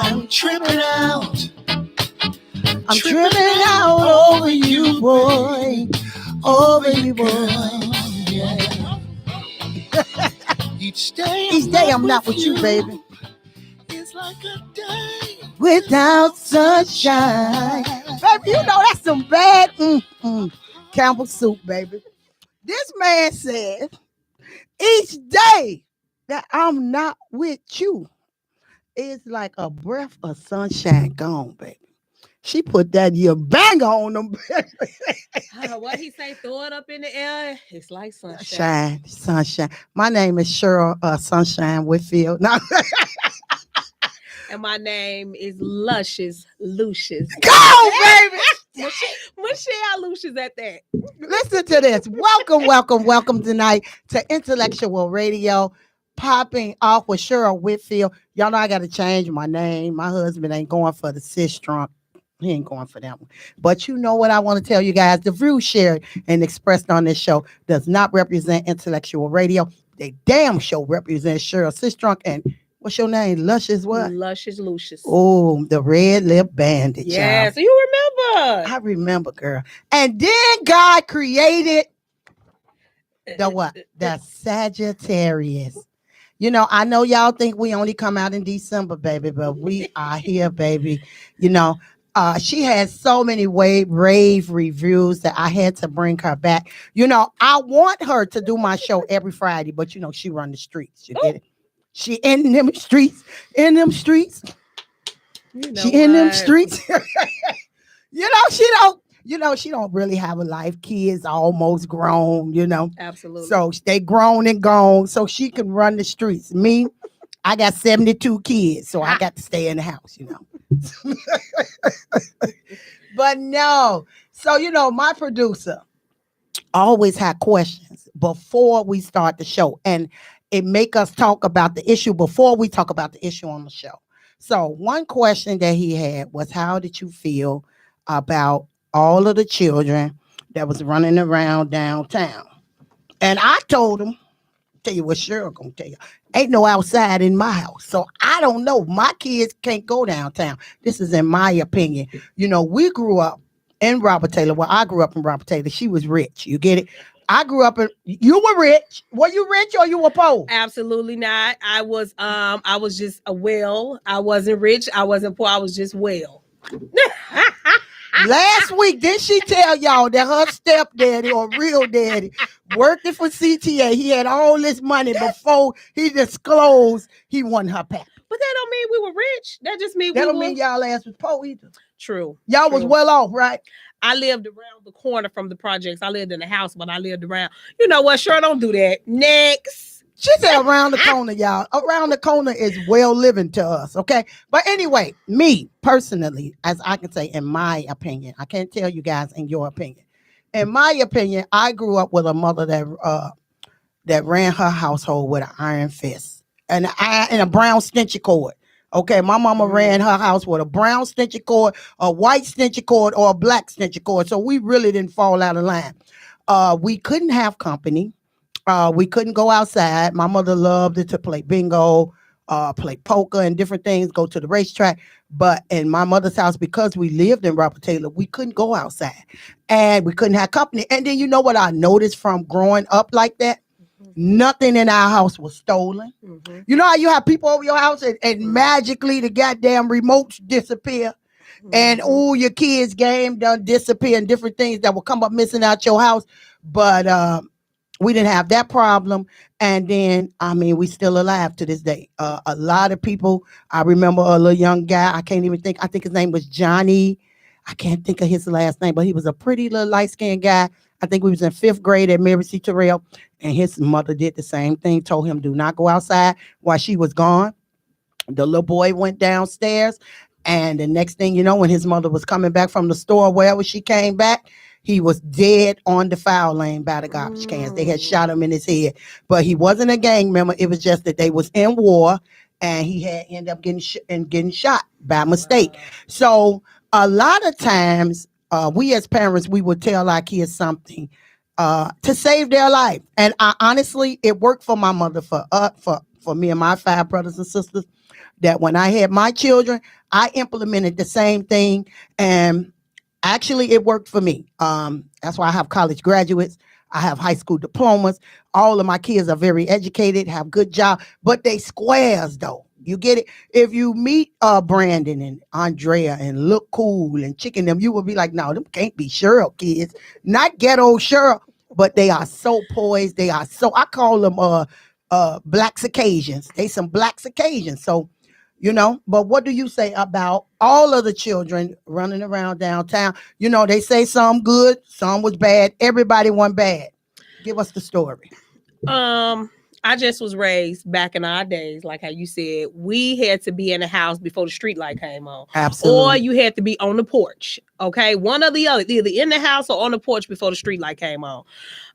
I'm tripping out. I'm tripping out over you, boy. Over you, boy. Yeah. Each day I'm not with you, baby. It's like a day without sunshine. Baby, you know that's some bad Campbell soup, baby. This man said, each day that I'm not with you is like a breath of sunshine gone, baby. She put that year banger on them. What he say? Throw it up in the air. It's like sunshine. Sunshine. My name is Cheryl Sunshine Whitfield. No. And my name is Luscious Lucius. Go, baby. Michelle Lucius at that. Listen to this. Welcome tonight to Intellectual Radio. Popping off with Cheryl Whitfield. Y'all know I got to change my name. My husband ain't going for the Sistrunk. He ain't going for that one. But you know what I want to tell you guys. The views shared and expressed on this show does not represent Intellectual Radio. They damn show represents Cheryl Sistrunk and what's your name? Luscious what? Luscious Lucius. Oh, the red lip bandit. Yeah, child. so you remember. I remember, girl. And then God created the what? The Sagittarius. You know, I know y'all think we only come out in December, baby, but we are here, baby. You know, she has so many rave reviews that I had to bring her back. You know, I want her to do my show every Friday, but you know, she run the streets. You get it? She in them streets. You know she in them streets. She don't really have a life. Kids almost grown, you know. Absolutely. So they grown and gone, so she can run the streets. Me, I got 72 kids, so I got to stay in the house, you know. But no. So, you know, my producer always had questions before we start the show. And it make us talk about the issue before we talk about the issue on the show. So one question that he had was, how did you feel about all of the children that was running around downtown? And I told him, tell you what Cheryl gonna tell you, ain't no outside in my house. So I don't know. My kids can't go downtown. This is in my opinion. You know, we grew up in Robert Taylor. Well, I grew up in Robert Taylor. She was rich. You get it? I grew up in, you were rich. Were you rich or you were poor? Absolutely not. I was just I wasn't rich. I wasn't poor. I was just well. Last week, didn't she tell y'all that her stepdaddy or real daddy working for CTA, he had all this money before he disclosed he wasn't her pap? But that don't mean we were rich. That just mean that don't mean y'all ass was poor either. True. Y'all was well off, right? I lived around the corner from the projects. I lived in the house, but I lived around. You know what? Sure, don't do that. Next. She said around the corner, y'all. Around the corner is well living to us, okay? But anyway, me personally, as I can say, in my opinion, I can't tell you guys in your opinion. In my opinion, I grew up with a mother that ran her household with an iron fist and a brown stencil cord. Okay, my mama ran her house with a brown stencil cord, a white stencil cord, or a black stencil cord. So we really didn't fall out of line. We couldn't have company. We couldn't go outside. My mother loved it to play bingo, play poker and different things, go to the racetrack. But in my mother's house, because we lived in Robert Taylor, we couldn't go outside and we couldn't have company. And then you know what I noticed from growing up like that? Nothing in our house was stolen. Mm-hmm. You know how you have people over your house and magically the goddamn remotes disappear and all your kids' game done disappear and different things that will come up missing out your house. But we didn't have that problem. And then, I mean, we still alive to this day. A lot of people, I remember a little young guy, I think his name was Johnny. I can't think of his last name, but he was a pretty little light-skinned guy. I think we was in 5th grade at Mary C. Terrell, and his mother did the same thing, told him do not go outside while she was gone. The little boy went downstairs, and the next thing you know, when his mother was coming back from the store, wherever she came back, he was dead on the foul lane by the garbage cans. They had shot him in his head, but he wasn't a gang member. It was just that they was in war, and he had ended up getting shot by mistake. Wow. So a lot of times, we as parents, we would tell our kids something to save their life. And honestly, it worked for my mother, for me and my 5 brothers and sisters. that when I had my children, I implemented the same thing, and actually it worked for me. That's why I have college graduates. I have high school diplomas. All of my kids are very educated, have good job, but they squares though. You get it? If you meet Brandon and Andrea and look cool and chicken them, you will be like, no, them can't be Cheryl kids. Not ghetto Cheryl, but they are so poised. They are so, I call them black Circassians. They some black Circassians. So, but what do you say about all of the children running around downtown? They say some good, some was bad. Everybody went bad. Give us the story. I just was raised back in our days, like how you said, we had to be in the house before the street light came on. Absolutely. Or you had to be on the porch. Okay. One or the other, either in the house or on the porch before the street light came on.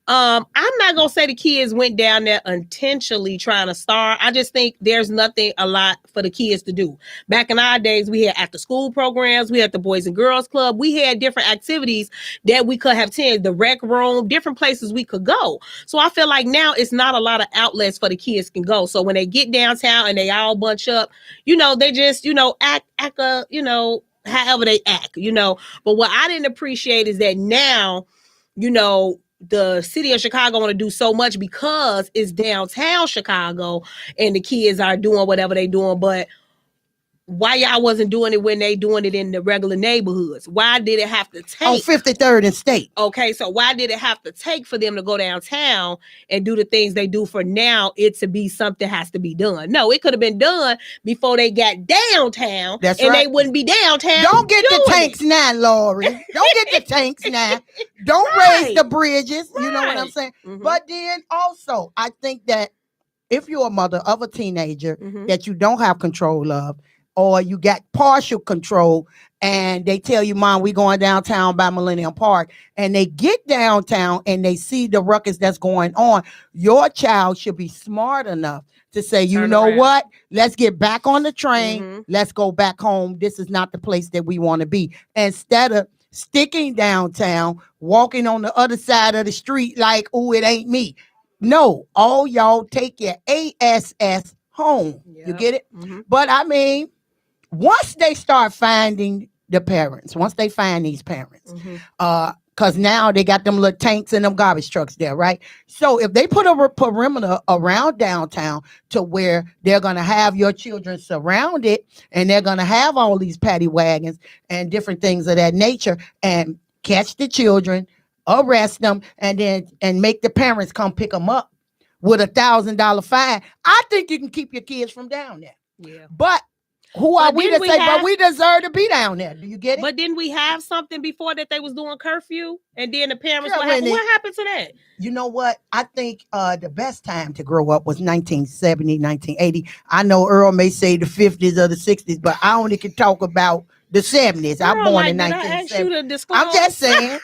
I'm not gonna say the kids went down there intentionally trying to starve. I just think there's nothing a lot for the kids to do. Back in our days, we had after school programs, we had the Boys and Girls Club, we had different activities that we could have attended, the rec room, different places we could go. So I feel like now it's not a lot of outlets for the kids can go. So when they get downtown and they all bunch up, they just, act however they act, But what I didn't appreciate is that now, the city of Chicago want to do so much because it's downtown Chicago and the kids are doing whatever they doing. But why y'all wasn't doing it when they doing it in the regular neighborhoods? Why did it have to take? On 53rd and State. Okay, so why did it have to take for them to go downtown and do the things they do for now? It to be something has to be done. No, it could have been done before they got downtown. That's and right. They wouldn't be downtown. Don't get the tanks now, Lori. Don't get the tanks now. Don't raise the bridges. Right. You know what I'm saying? Mm-hmm. But then also, I think that if you're a mother of a teenager that you don't have control of, or you got partial control and they tell you, Mom, we going downtown by Millennium Park, and they get downtown and they see the ruckus that's going on, your child should be smart enough to say, you know what? Let's get back on the train. Let's go back home. This is not the place that we want to be. Instead of sticking downtown, walking on the other side of the street like, oh, it ain't me. No, all y'all take your ASS home. Yep. You get it? But I mean, once they start finding the parents, once they find these parents, because now they got them little tanks and them garbage trucks there, right? So if they put a perimeter around downtown to where they're going to have your children surrounded and they're going to have all these paddy wagons and different things of that nature and catch the children, arrest them, and make the parents come pick them up with $1,000 fine, I think you can keep your kids from down there. Yeah. But who are we to say, but we deserve to be down there? Do you get it? But didn't we have something before that they was doing curfew? And then the parents, what happened to that? You know what? I think the best time to grow up was 1970, 1980. I know Earl may say the 50s or the 60s, but I only can talk about the 70s. I'm born in 1970. I'm just saying.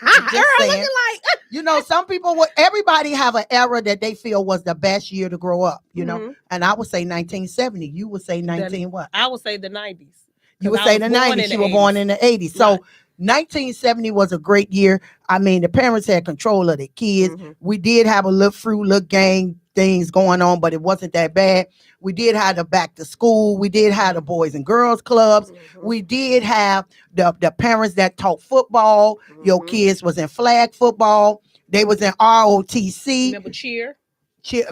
Some people everybody have an era that they feel was the best year to grow up, and I would say 1970. You would say 19 what? I would say the 90s. You would say the 90s. You were born in the 80s. So 1970 was a great year. I mean, the parents had control of the kids. We did have a little gang things going on, but it wasn't that bad. We did have the back to school. We did have the Boys and Girls Clubs. We did have the parents that taught football. Your kids was in flag football. They was in ROTC. Remember cheer?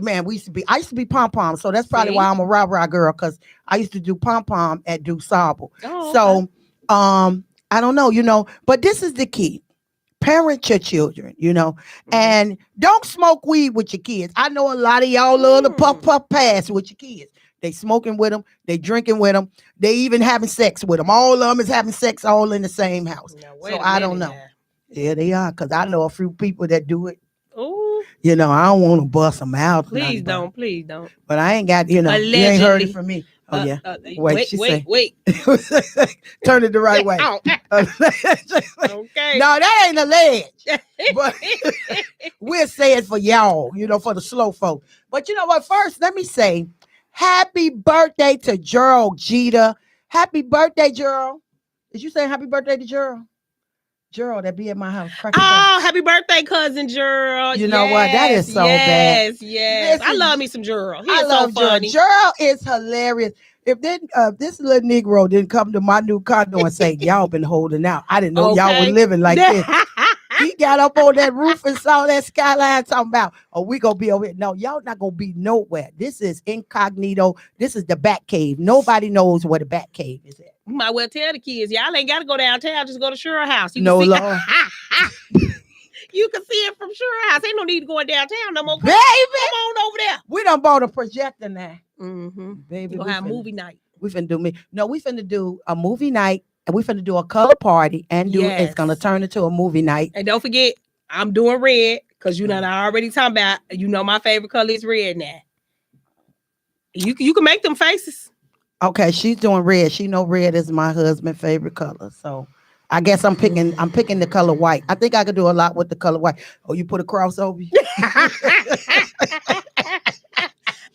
Man, I used to be pom-pom, so that's probably why I'm a rah-rah girl, because I used to do pom-pom at DuSable. So I don't know, but this is the key. Parent your children, and don't smoke weed with your kids. I know a lot of y'all love to puff pass with your kids. They smoking with them, they drinking with them, they even having sex with them. All of them is having sex all in the same house. So I don't know. Yeah, they are, because I know a few people that do it. Oh, I don't want to bust them out. Please don't. But I ain't got, you ain't heard it from me. Oh, yeah. Wait. Turn it the right way. Okay. No, that ain't alleged. But we'll say it for y'all, for the slow folk. But you know what? First, let me say happy birthday to Cheryl Jeter. Happy birthday, Cheryl. Is you saying happy birthday to Cheryl? Cheryl that be at my house. Happy birthday, cousin Cheryl. You know what? That is so bad. Yes. I love me some Cheryl. I love so funny. Cheryl is hilarious. if this little Negro didn't come to my new condo and say, y'all been holding out, I didn't know y'all were living like this. He got up on that roof and saw that skyline talking about, oh, we gonna be over here. No, y'all not gonna be nowhere. This is incognito. This is the Bat Cave. Nobody knows where the Bat Cave is at. You might well tell the kids, y'all ain't got to go downtown. Just go to Cheryl house. You No, can see, Lord. you can see it from Cheryl house. Ain't no need to go downtown no more. Baby. Come on over there. We done bought a projector now. Mm-hmm. Baby, We'll have movie night. We finna do we finna do a movie night, and we finna do a color party, and it's gonna turn into a movie night. And don't forget, I'm doing red, because you know I already talking about, my favorite color is red now. You can make them faces. Okay, she's doing red. She know red is my husband's favorite color. So I guess I'm picking the color white. I think I could do a lot with the color white. Oh, you put a cross over you?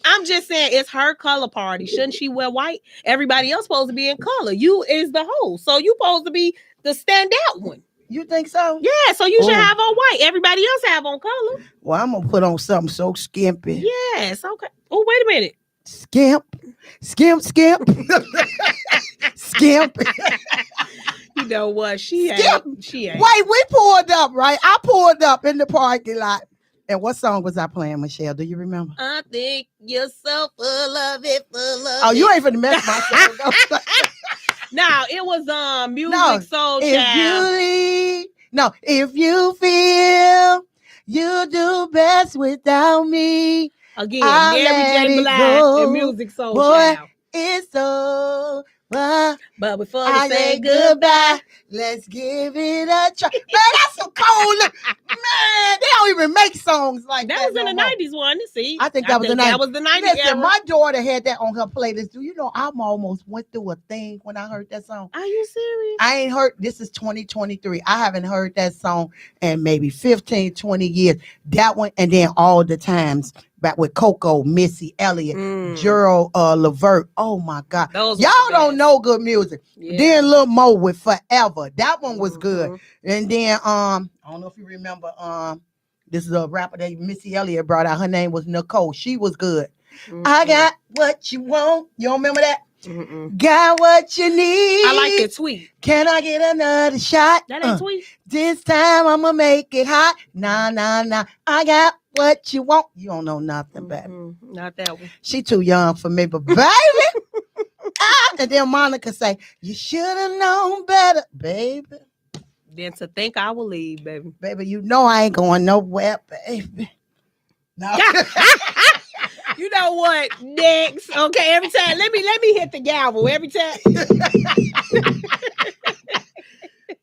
I'm just saying, it's her color party. Shouldn't she wear white? Everybody else supposed to be in color. You is the host, so you supposed to be the standout one. You think so? Yeah, so you should have on white. Everybody else have on color. Well, I'm gonna put on something so skimpy. Yes, okay. Oh, wait a minute. Skimp. Skimp. You know what? She ain't. Wait, we pulled up, right? I pulled up in the parking lot. And what song was I playing, Michelle? Do you remember? I think you're so full of it. Oh, you ain't finna mess my song up. No, it was Music Soul Child. If you feel you do best without me. Again, Mary J. Blige and Music Soul Child. It's over. But before I we say goodbye, let's give it a try. Man, that's some cold. Man, they don't even make songs like that. That was in the 90s one. See, I think that was the 90s. That was the 90s. Listen, my daughter had that on her playlist. Do you know I almost went through a thing when I heard that song? Are you serious? I ain't heard. This is 2023. I haven't heard that song in maybe 15, 20 years. That one, and then all the times back with Coco, Missy Elliott, Cheryl Levert. Oh my God. Y'all don't know good music. Yeah. Then Lil Mo with Forever. That one was good. And then I don't know if you remember this is a rapper that Missy Elliott brought out. Her name was Nicole. She was good. I got what you want. You don't remember that? Got what you need. I like that tweet. Can I get another shot? That ain't tweet. This time I'ma make it hot. Nah. I got what you want. You don't know nothing, baby. Not that one. She too young for me, but baby. And then Monica say, you should have known better, baby. Then to think I will leave, baby. Baby, you know I ain't going nowhere, baby. No. You know what? Next. Okay, every time. Let me hit the gavel every time.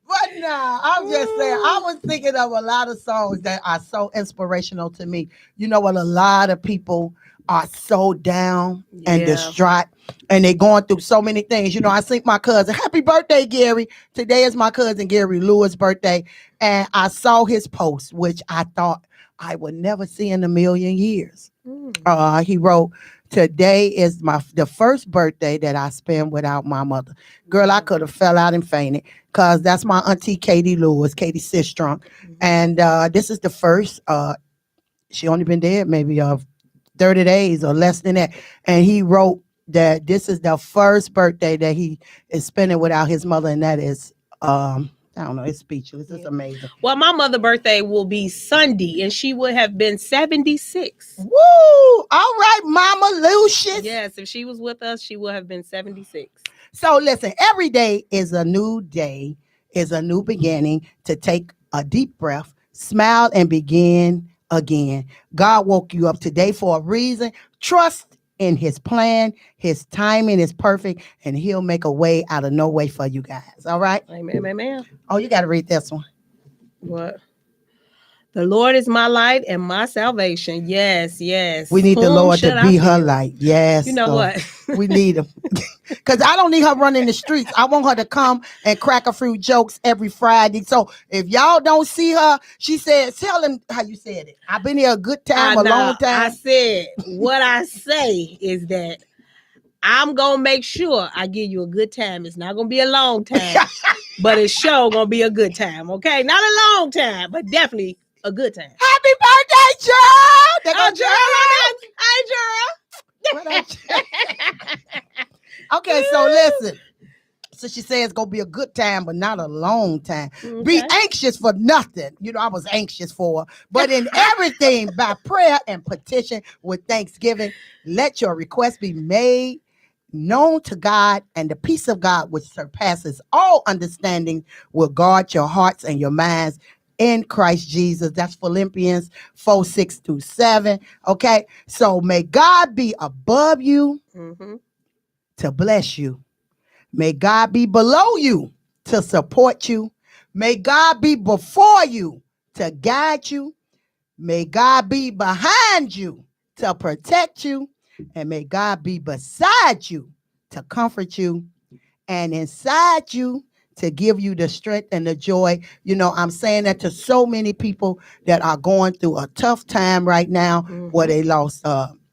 But nah, I'm just saying, I was thinking of a lot of songs that are so inspirational to me. You know what? A lot of people are so down and distraught, and they're going through so many things. You know, I think my cousin, happy birthday, Gary. Today is my cousin Gary Lewis' birthday, and I saw his post, which I thought I would never see in a million years. He wrote, today is the first birthday that I spend without my mother. Girl, I could have fell out and fainted, because that's my auntie Katie Lewis, Katie Sistrunk. And this is the first, she only been dead maybe 30 days or less than that. And he wrote that this is the first birthday that he is spending without his mother. And that is, I don't know, it's speechless. It's amazing. Well, my mother's birthday will be Sunday, and she would have been 76. Woo! All right, Mama Lucius. Yes, if she was with us, she would have been 76. So listen, every day is a new day, is a new beginning to take a deep breath, smile, and begin again. God woke you up today for a reason. Trust in his plan. His timing is perfect, and he'll make a way out of no way for you guys. All right? Amen. Oh, you got to read this one. What? The Lord is my light and my salvation. Yes. We need the Lord to be her light. Yes. You know what? We need him. Because I don't need her running the streets. I want her to come and crack a few jokes every Friday. So if y'all don't see her, she said, tell him how you said it. I've been here a good time, long time. I said, what I say is that I'm going to make sure I give you a good time. It's not going to be a long time, but it's sure going to be a good time. Okay? Not a long time, but definitely a good time. Happy birthday, Cheryl! Gerald. Hi, Gerald. Okay, so listen. So she says it's gonna be a good time, but not a long time. Okay. Be anxious for nothing. I was anxious for her. But in everything, by prayer and petition with thanksgiving, let your request be made known to God, and the peace of God, which surpasses all understanding, will guard your hearts and your minds in Christ Jesus. That's Philippians 4:6-7. Okay, so may God be above you to bless you. May God be below you to support you. May God be before you to guide you. May God be behind you to protect you. And may God be beside you to comfort you, and inside you to give you the strength and the joy. I'm saying that to so many people that are going through a tough time right now, where they lost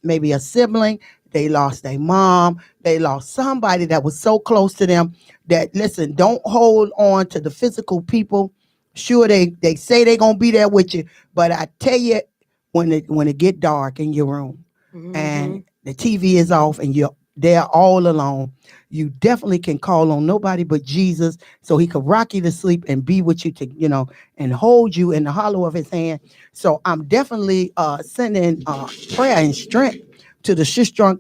maybe a sibling, they lost their mom, they lost somebody that was so close to them. That, listen, don't hold on to the physical people. Sure, they say they're going to be there with you, but I tell you, when it get dark in your room and the TV is off and you're there all alone, you definitely can call on nobody but Jesus, so he could rock you to sleep and be with you and hold you in the hollow of his hand. So I'm definitely sending prayer and strength to the Sistrunk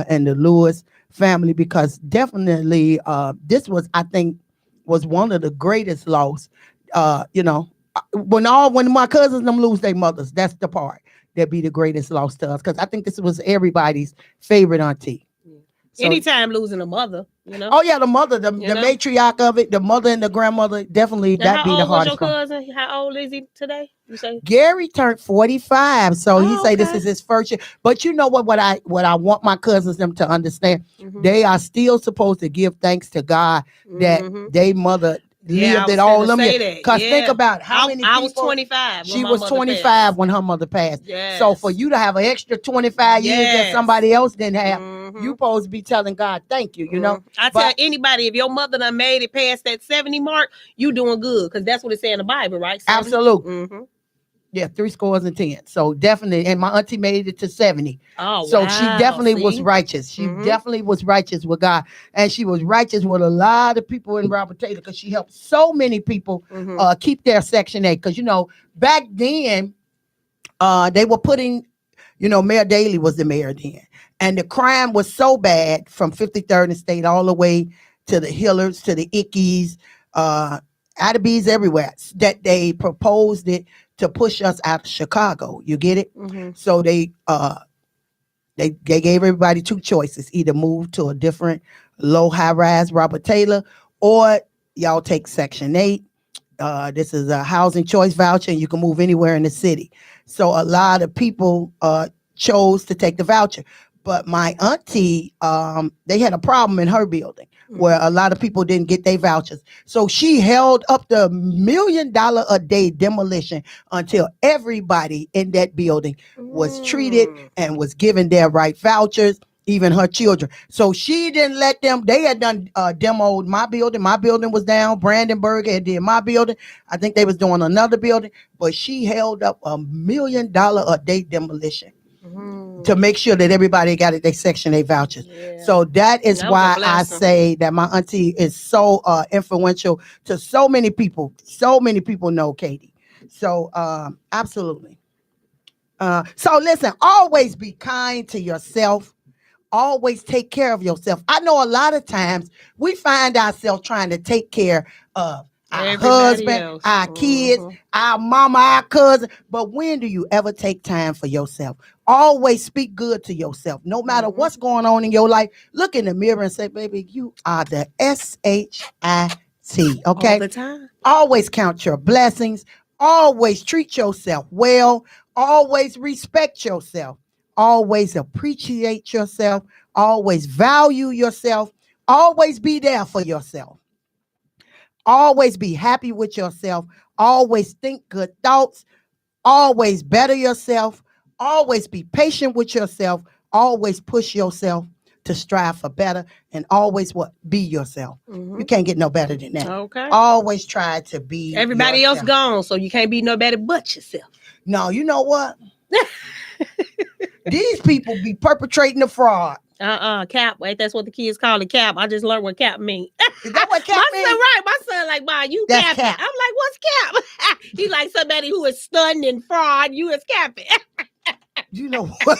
and the Lewis family, because definitely this was, I think, was one of the greatest loss. When my cousins them lose their mothers, that's the part that be the greatest loss to us, because I think this was everybody's favorite auntie. So, anytime losing a mother, Oh yeah, the mother, the matriarch of it, the mother and the grandmother, definitely that'd be the hardest. How old was your cousin? How old is he today? You say Gary turned 45, so he say this is his first year. But you know what I want my cousins them to understand, they are still supposed to give thanks to God that they mother lived it all them years. Because think about how many people. I was 25. She was 25 when her mother passed. Yes. So for you to have an extra 25 years that somebody else didn't have, you supposed to be telling God thank you. I tell anybody, if your mother done made it past that 70 mark, you doing good, because that's what it say in the Bible, right? 70? Absolutely. Yeah, 10. So definitely, and my auntie made it to 70. Oh, so she definitely was righteous. She definitely was righteous with God, and she was righteous with a lot of people in Robert Taylor, because she helped so many people keep their Section 8. Because back then, they were putting, Mayor Daley was the mayor then, and the crime was so bad from 53rd and State all the way to the Hillards, to the Ickies, Addabees, everywhere, that they proposed it to push us out of Chicago. You get it? So they gave everybody two choices: either move to a different low high rise Robert Taylor, or y'all take Section 8. This is a housing choice voucher, and you can move anywhere in the city. So a lot of people chose to take the voucher. But my auntie, they had a problem in her building where a lot of people didn't get their vouchers. So she held up the $1 million a day demolition until everybody in that building was treated and was given their right vouchers, even her children. So she didn't let them. They had done demoed my building. My building was down. Brandenburg had did my building. I think they was doing another building. But she held up $1 million a day demolition to make sure that everybody got their Section 8 vouchers. Yeah. So that is why I say that my auntie is so influential to so many people. So many people know Katie. So absolutely. So listen, always be kind to yourself. Always take care of yourself. I know a lot of times we find ourselves trying to take care of our husband, our kids, our mama, our cousin. But when do you ever take time for yourself? Always speak good to yourself. No matter what's going on in your life, look in the mirror and say, baby, you are the SHIT. Okay? All the time. Always count your blessings. Always treat yourself well. Always respect yourself. Always appreciate yourself. Always value yourself. Always be there for yourself. Always be happy with yourself. Always think good thoughts. Always better yourself. Always be patient with yourself. Always push yourself to strive for better. And always be yourself. You can't get no better than that. Okay. Always try to be everybody yourself. Else gone, so you can't be no better but yourself. No, you know what? These people be perpetrating the fraud. Cap. Wait, that's what the kids call it, cap. I just learned what cap mean. Is that what cap My means? son, right? My son, like, Ma, you That's capping. cap. I'm like, what's cap? He like somebody who is stunned and fraud. You is capping. You know what?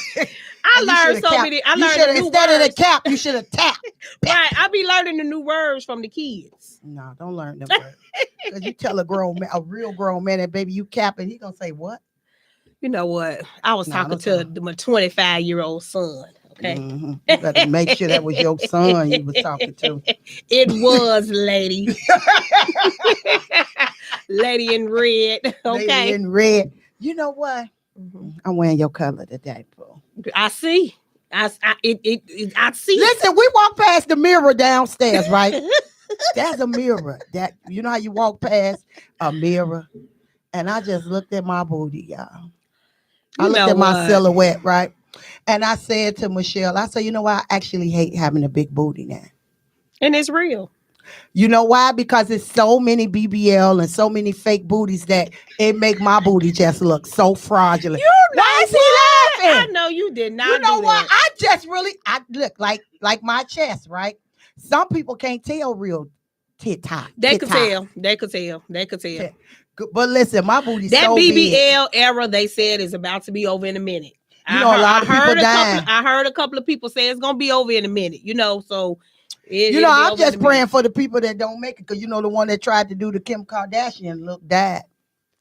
I learned so many. I learned the new instead words. of the cap, you should have tapped. Right. I be learning the new words from the kids. No, don't learn them words. Because you tell a real grown man that baby you capping, he gonna say what? You know what? I was talking to my 25-year-old son. Okay. Mm-hmm. You better make sure that was your son you was talking to. It was, lady. Lady in red. Okay. Lady in red. You know what? Mm-hmm. I'm wearing your color today, bro. I see. I see. Listen, we walk past the mirror downstairs, right? That's a mirror. That you know how you walk past a mirror, and I just looked at my booty, y'all. I looked at my silhouette, right? And I said to Michelle, I said, you know why? I actually hate having a big booty now. And it's real. You know why? Because there's so many BBL and so many fake booties that it make my booty just look so fraudulent. Why is he laughing? I know you did not. You know do what? That. I look like my chest, right? Some people can't tell real tit-top. They could tell. They could tell. But listen, my booty's that so BBL big. era, they said, is about to be over in a minute. You know, a lot of people dying. I heard a couple of people say it's gonna be over in a minute. You know, so I'm just praying for the people that don't make it, because you know the one that tried to do the Kim Kardashian look died.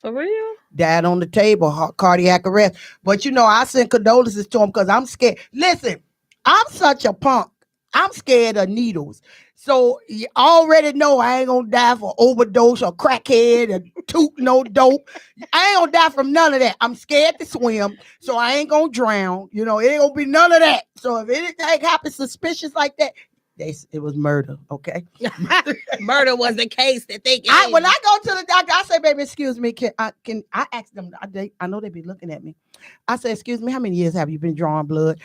For real? Died on the table, cardiac arrest. But you know, I send condolences to him because I'm scared. Listen, I'm such a punk. I'm scared of needles. So you already know I ain't gonna die for overdose or crackhead or toot no dope. I ain't gonna die from none of that. I'm scared to swim, so I ain't gonna drown. You know, it ain't gonna be none of that. So if anything happens suspicious like that, it was murder, okay? Murder was the case that they gave. When I go to the doctor, I say, baby, excuse me, can I ask them, I know they be looking at me. I say, excuse me, how many years have you been drawing blood?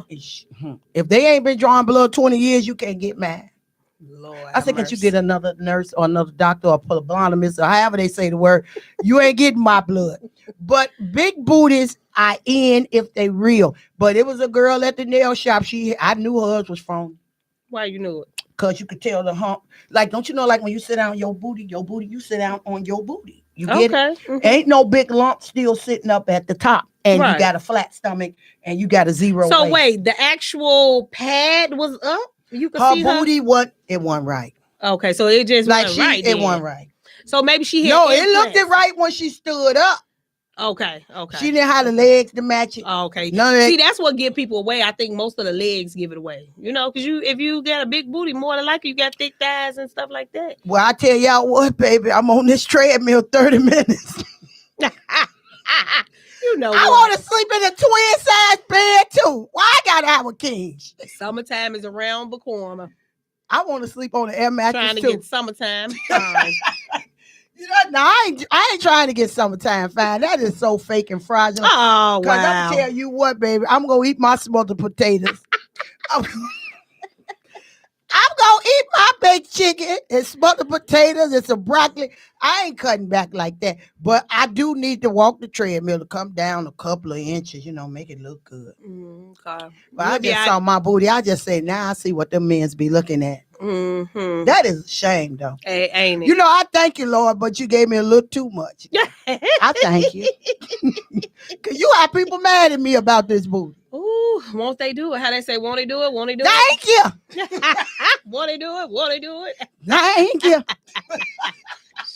If they ain't been drawing blood 20 years, you can't get mad. Lord, I said, can you get another nurse or another doctor or phlebotomist or however they say the word? You ain't getting my blood. But big booties I in if they real. But it was a girl at the nail shop. I knew hers was phony. Why you knew it? Because you could tell the hump. Like, don't you know, like when you sit down on your booty, you sit down on your booty. You get it? Mm-hmm. Ain't no big lump still sitting up at the top. And you got a flat stomach and you got a zero So weight. Wait, the actual pad was up? You could see her booty, it wasn't right. Okay, so it just wasn't right. It wasn't right. So maybe she had it looked it right when she stood up. Okay. She didn't have the legs to match it. Okay. None of that. See, that's what give people away. I think most of the legs give it away. You know, because if you got a big booty, more than likely you got thick thighs and stuff like that. Well, I tell y'all what, baby, I'm on this treadmill 30 minutes. You know, I want to sleep in a twin size bed too. Why I gotta have a king? Summertime is around the corner. I want to sleep on an air mattress trying to too. Get summertime. You know, no, I ain't trying to get summertime fine. That is so fake and fraudulent. Oh, wow. I'm gonna tell you what, baby, I'm gonna eat my smothered potatoes. I'm gonna eat my baked chicken and smothered potatoes and some broccoli. I ain't cutting back like that, but I do need to walk the treadmill to come down a couple of inches, make it look good. Okay. But I just saw my booty. I just say, now I see what them men's be looking at. Mm-hmm. That is a shame, though. Ain't it? I thank you, Lord, but you gave me a little too much. I thank you. Because you have people mad at me about this booty. Ooh, won't they do it? How they say, won't they do it? Won't they do it? Thank you. Won't they do it? Won't they do it? Thank you.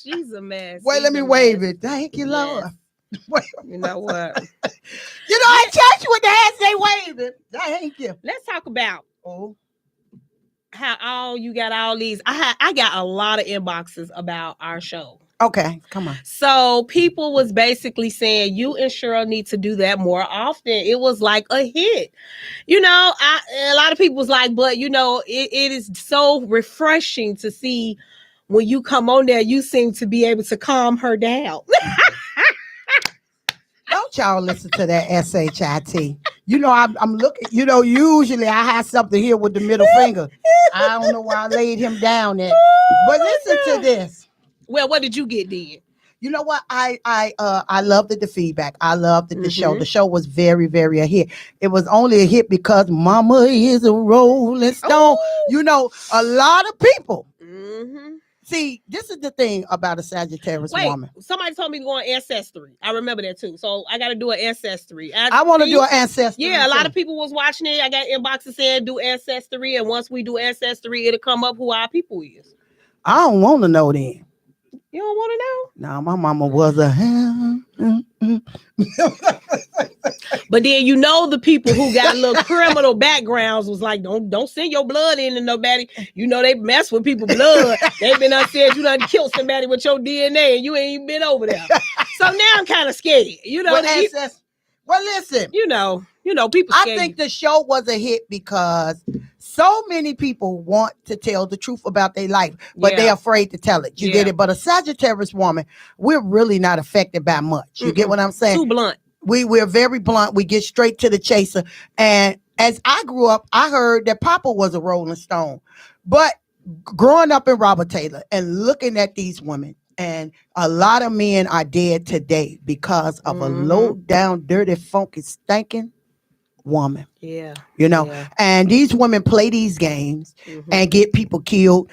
She's a mess. Wait, let me wave it. Thank you, Lord. You know what? I touch with the hands they waving. Thank you. Let's talk about how you got all these. I got a lot of inboxes about our show. Okay, come on. So people was basically saying you and Cheryl need to do that more often. It was like a hit. A lot of people was like, but it is so refreshing to see when you come on there, you seem to be able to calm her down. Don't y'all listen to that SHIT. I'm looking, usually I have something here with the middle finger. I don't know why I laid him down there. But listen to this. Well, what did you get then? You know what? I loved the feedback. I loved the show. The show was very, very a hit. It was only a hit because Mama is a Rolling Stone. Ooh. You know, a lot of people. Mm-hmm. See, this is the thing about a Sagittarius woman. Somebody told me to go on Ancestry. I remember that too. So I got to do an Ancestry. I want to do an Ancestry. Yeah, a lot of people was watching it. I got inboxes saying do Ancestry. And once we do Ancestry, it'll come up who our people is. I don't want to know then. You don't want to know? No, my mama was a But then you know the people who got little criminal backgrounds was like, don't send your blood in to nobody. You know they mess with people's blood. They been upstairs, you done killed somebody with your DNA and you ain't even been over there. So now I'm kind of scared. You know, well, listen. You know, people. I think the show was a hit because so many people want to tell the truth about their life, but they're afraid to tell it. You get it? But a Sagittarius woman, we're really not affected by much. You get what I'm saying? Too blunt. We're very blunt. We get straight to the chaser. And as I grew up, I heard that Papa was a Rolling Stone. But growing up in Robert Taylor and looking at these women, and a lot of men are dead today because of a low down, dirty, funky, stinking woman. Yeah. You know, and these women play these games and get people killed.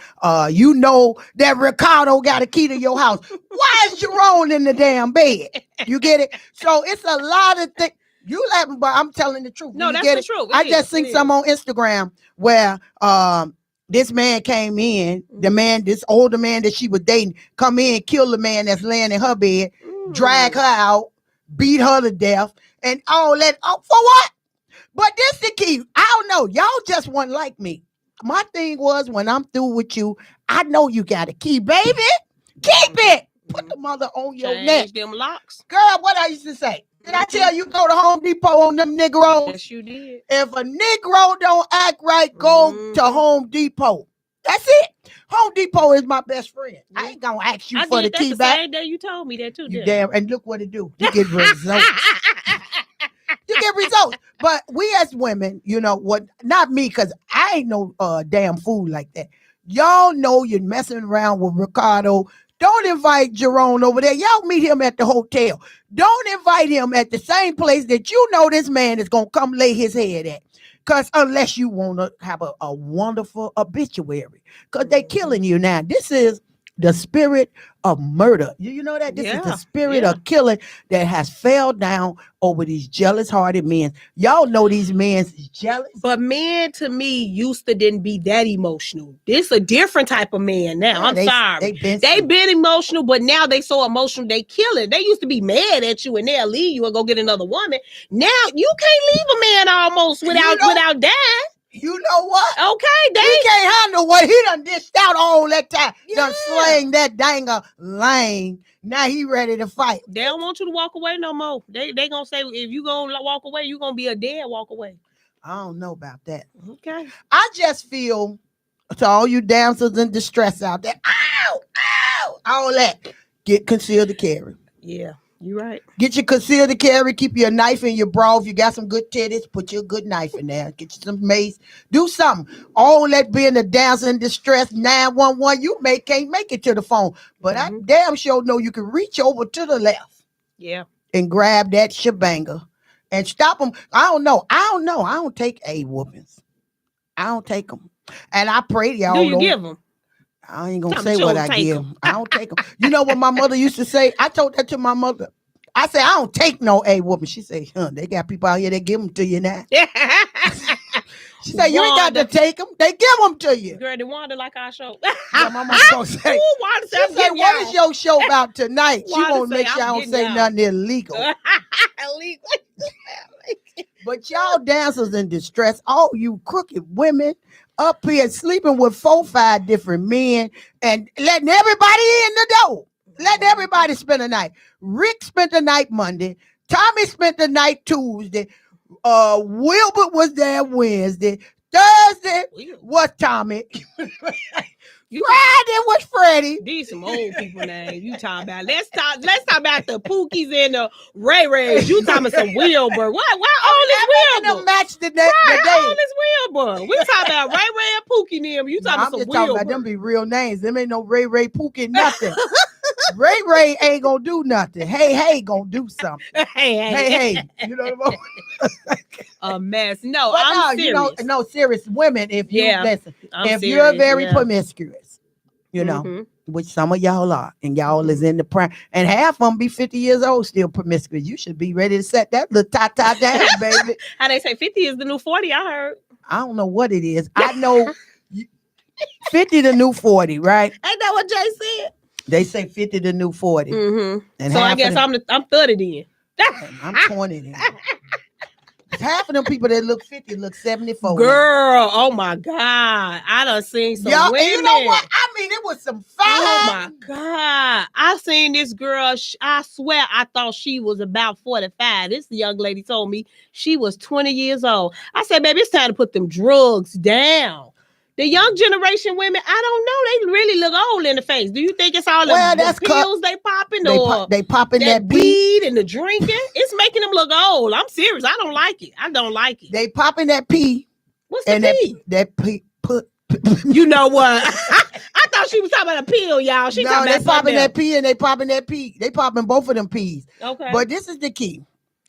You know that Ricardo got a key to your house. Why is Jerome in the damn bed? You get it? So it's a lot of things. You laughing, but I'm telling the truth. No, that's the truth. I just seen some on Instagram where this man came in, this older man that she was dating, come in, kill the man that's laying in her bed, drag her out, beat her to death, and all that. Oh, for what? But this the key. I don't know. Y'all just weren't like me. My thing was, when I'm through with you, I know you got a key, baby. Keep it. Put the mother on your neck. Them locks. Girl, what I used to say. Did I tell you go to Home Depot on them Negroes? Yes, you did. If a Negro don't act right, go to Home Depot. That's it. Home Depot is my best friend. I ain't gonna ask you for the key back. Same day you told me that too. You damn, and look what it do. You get results. You get results. But we as women, you know what? Not me, because I ain't no damn fool like that. Y'all know you're messing around with Ricardo. Don't invite Jerome over there. Y'all meet him at the hotel. Don't invite him at the same place that you know this man is going to come lay his head at. Because unless you want to have a wonderful obituary. Because they killing you now. This is the spirit of murder. You know that? This is the spirit of killing that has fell down over these jealous-hearted men. Y'all know these men is jealous. But men, to me, used to didn't be that emotional. This a different type of man now. I'm sorry. They been emotional, but now they so emotional they kill it. They used to be mad at you and they'll leave you and go get another woman. Now you can't leave a man almost without dying. You know what? Okay, he can't handle what he done dished out all that time. Done slaying that danger lane. Now he ready to fight. They don't want you to walk away no more. They gonna say if you gonna walk away, you gonna be a dead walk away. I don't know about that. Okay. I just feel to all you damsels in distress out there, all that, get concealed to carry. Yeah. You're right. Get your concealed to carry. Keep your knife in your bra. If you got some good titties, put your good knife in there. Get you some mace. Do something. All that being a damsel in distress, 911, you can't make it to the phone. But I damn sure know you can reach over to the left. Yeah. And grab that shebanger and stop them. I don't know. I don't take A whoopings. I don't take them. And I pray y'all. Do you give them? I ain't gonna say what I give. I don't take them. You know what my mother used to say? I told that to my mother. I said, I don't take no A woman. She said, they got people out here that give them to you now. She said, you ain't got to take them. They give them to you. Girl, they wander like our show. Yeah, my mama gonna say, she said, what is your show about tonight? She won't make sure I don't say nothing illegal. Illegal. But y'all dancers in distress, all you crooked women up here sleeping with 4-5 different men and letting everybody in the door. Letting everybody spend the night. Rick spent the night Monday. Tommy spent the night Tuesday. Wilbert was there Wednesday. Thursday was Tommy. Friday was Freddie. These some old people names you talking about. Let's talk about the Pookies and the Ray Rays. You talking about some Wilbur. Why old is Wilbur? Match the day. How old is Wilbur? We talking about Ray Ray and Pookie them. You talking about some Wilbur. Talking about them be real names. Them ain't no Ray Pookie nothing. Ray ain't gonna do nothing. Hey, gonna do something. Hey. You know what I'm A mess. No, but I'm no, serious. no, serious women. If you listen, I'm if serious, you're very promiscuous, you know, Mhm. which some of y'all are, and y'all is in the prime, and half of them be 50 years old still promiscuous. You should be ready to set that little ta down, baby. How they say 50 is the new 40, I heard. I don't know what it is. I know 50 the new 40, right? Ain't that what Jay said? They say 50 the new 40. Mm-hmm. And so I guess I'm 30 then. I'm 20 then. Half of them people that look 50 look 74. Girl, oh my God. I done seen some women. And you know what? I mean, it was some fine. Oh my God. I seen this girl. I swear I thought she was about 45. This young lady told me she was 20 years old. I said, baby, it's time to put them drugs down. The young generation women, I don't know. They really look old in the face. Do you think it's all the pills they popping or they popping that weed and the drinking? It's making them look old. I'm serious. I don't like it. I don't like it. They popping that pee. What's the pee? That pee. You know what? I thought she was talking about a pill, y'all. She talking about they popping that pee and they popping that pee. They popping both of them peas. Okay. But this is the key.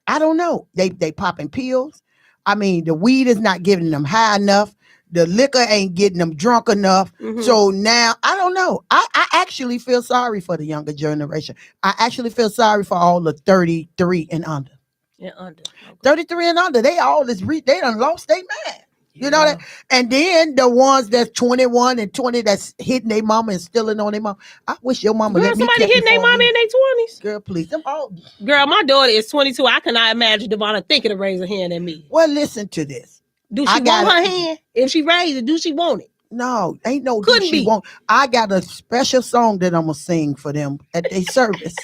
I don't know. They popping pills. I mean, the weed is not giving them high enough. The liquor ain't getting them drunk enough. Mm-hmm. So now, I don't know. I actually feel sorry for the younger generation. I actually feel sorry for all the 33 and under. And under. Okay. 33 and under. They all they done lost their mind. You know that? And then the ones that's 21 and 20 that's hitting their mama and stealing on their mama. I wish your mama let me. Somebody hitting their mama in their 20s. Girl, please. Them all. Girl, my daughter is 22. I cannot imagine Devonna thinking of raising her hand at me. Well, listen to this. Do she want her hand? If she raised it, do she want it? No, ain't no couldn't be. Want. I got a special song that I'm gonna sing for them at their service.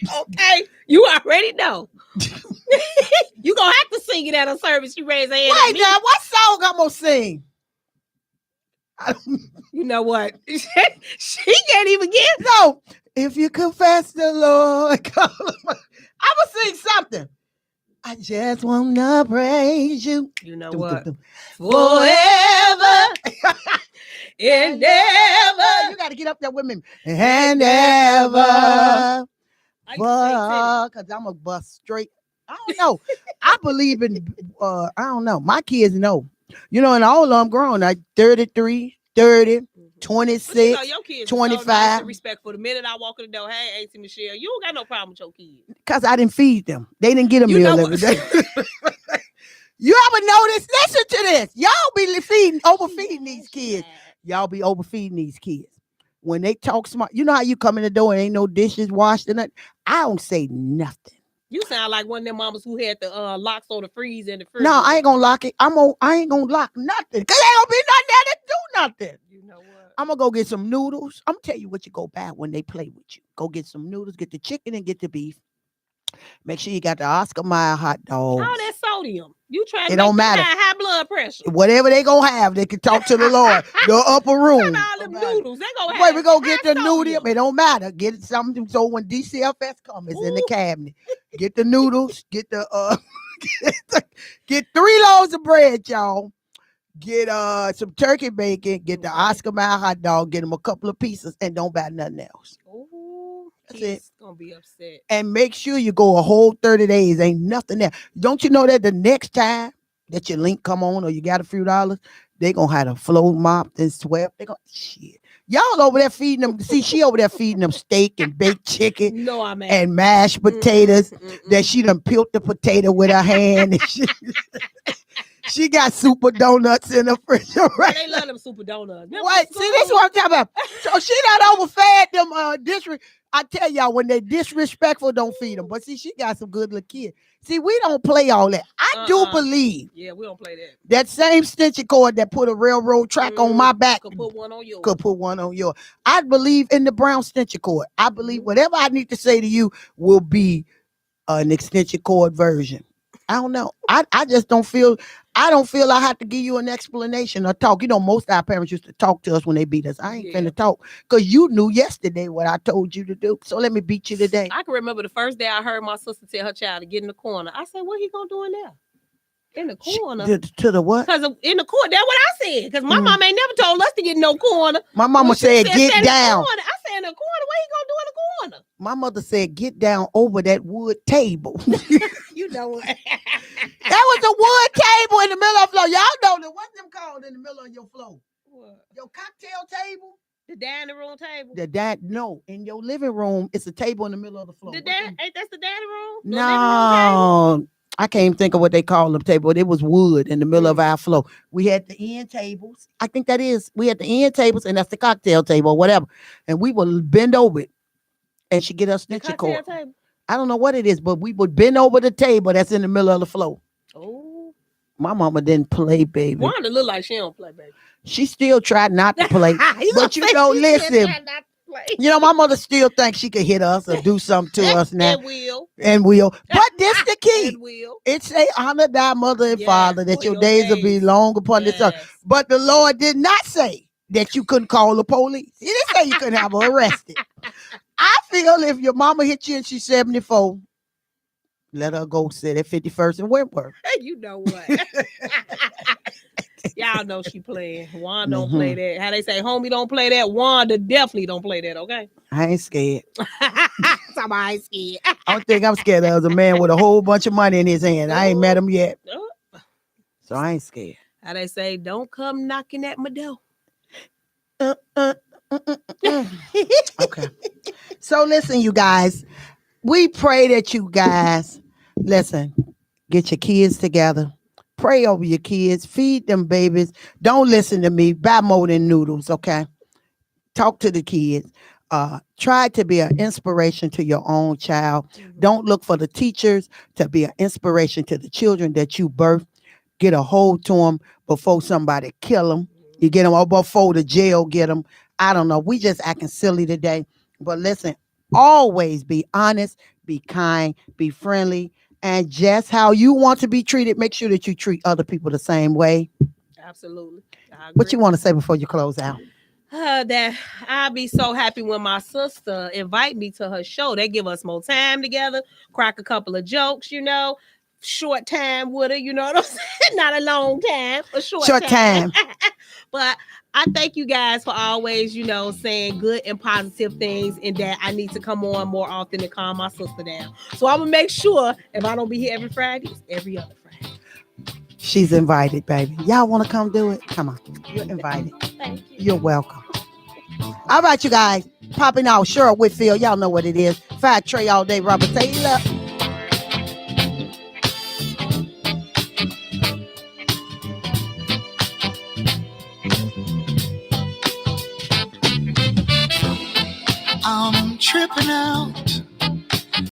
Okay, you already know. You gonna have to sing it at a service. You raise her hand. Wait, now what song I'm gonna sing? You know what? She can't even get. No, if you confess the Lord, I'm gonna sing something. I just wanna praise you. You know what? Forever and ever. You gotta get up there with me. And ever. Because I'm a bust straight. I don't know. I believe in, I don't know. My kids know. You know, and all of them grown. Like 33, 30, 26, you know, your kids 25. Nice and respectful. The minute I walk in the door, hey, Auntie Michelle, you don't got no problem with your kids. Because I didn't feed them. They didn't get a meal every day. You ever notice? Listen to this. Y'all be overfeeding these kids. Y'all be overfeeding these kids. When they talk smart, you know how you come in the door and ain't no dishes washed and nothing? I don't say nothing. You sound like one of them mamas who had the locks on the freeze and the fridge. No, I ain't gonna lock it. I ain't gonna lock nothing. Because there don't be nothing there to do nothing. You know what? I'm gonna go get some noodles. I'm gonna tell you what you go buy when they play with you. Go get some noodles, get the chicken and get the beef. Make sure you got the Oscar Mayer hot dogs. All that sodium. You trying to it don't matter. High blood pressure. Whatever they gonna have, they can talk to the Lord. The upper room. All them noodles. They gonna Wait, we gonna get the noodles. It don't matter. Get something so when DCFS comes, it's in the cabinet. Get the noodles. Get the get 3 loaves of bread, y'all. Get some turkey bacon. Get the Oscar Mayer hot dog. Get them a couple of pieces, and don't buy nothing else. That's it. Gonna be upset. And make sure you go a whole 30 days. Ain't nothing there. Don't you know that the next time that your link come on or you got a few dollars, they gonna have a floor mopped and swept. They gonna shit. Y'all over there feeding them. See, she over there feeding them steak and baked chicken. No, I'm and mashed potatoes. That she done peeled the potato with her hand. And she got super donuts in her refrigerator. They love them super donuts. Wait, see, this is what I'm talking about. So she done overfed them I tell y'all, when they disrespectful, don't feed them. But see, she got some good little kids. See, we don't play all that. I do believe. Yeah, we don't play that. That same stitching cord that put a railroad track on my back. Could put one on yours. Could put one on yours. I believe in the brown stitching cord. I believe whatever I need to say to you will be an extension cord version. I don't know. I just don't feel. I don't feel I have to give you an explanation or talk. You know, most of our parents used to talk to us when they beat us. I ain't finna talk because you knew yesterday what I told you to do. So let me beat you today. I can remember the first day I heard my sister tell her child to get in the corner. I said, what he gonna do in there? In the corner. To the what? Because in the corner. That's what I said. Because my mom ain't never told us to get in no corner. My mama said get down. I said in the corner. What he gonna do in the corner? My mother said, get down over that wood table. You know what? That was a wood table in the middle of the floor. Y'all know what's them called in the middle of your floor? What? Your cocktail table? The dining room table. No, in your living room, it's a table in the middle of the floor. Ain't that's the dining room? The No, living room table? I can't even think of what they call them table. It was wood in the middle of our floor. We had the end tables. I think that is. We had the end tables, and that's the cocktail table or whatever. And we would bend over it, and she get us snitcher cord. I don't know what it is, but we would bend over the table that's in the middle of the floor. Oh. My mama didn't play, baby. Wanda look like she don't play, baby. She still tried not to play. But you know, listen. You know, my mother still thinks she could hit us or do something to us now. And will. But this the key. It say, honor thy mother and father, that your days will be long upon this earth. But the Lord did not say that you couldn't call the police. He didn't say you couldn't have her arrested. I feel if your mama hit you and she's 74, let her go sit at 51st and Wentworth. You know what? Y'all know she playing. Wanda don't play that. How they say, homie don't play that. Wanda definitely don't play that, okay? I ain't scared. Somebody ain't scared. I don't think I'm scared of a man with a whole bunch of money in his hand. I ain't met him yet. So I ain't scared. How they say, don't come knocking at my door. Okay. So listen, you guys. We pray that you guys, listen, get your kids together. Pray over your kids. Feed them babies. Don't listen to me. Buy more than noodles, okay? Talk to the kids. Try to be an inspiration to your own child. Don't look for the teachers to be an inspiration to the children that you birth. Get a hold to them before somebody kill them. You get them or before the jail get them. I don't know. We just acting silly today. But listen, always be honest, be kind, be friendly. And just how you want to be treated, make sure that you treat other people the same way. Absolutely. What you want to say before you close out? That I'll be so happy when my sister invite me to her show. They give us more time together, crack a couple of jokes, you know. Short time with her, you know what I'm saying? Not a long time, a short time. But I thank you guys for always, you know, saying good and positive things, and that I need to come on more often to calm my sister down. So I'm going to make sure if I don't be here every Friday, it's every other Friday. She's invited, baby. Y'all want to come do it? Come on. You're invited. Thank you. You're welcome. All right, you guys. Popping out. Cheryl Whitfield. Y'all know what it is. Fat Trey all day. Robert Taylor. I'm tripping out.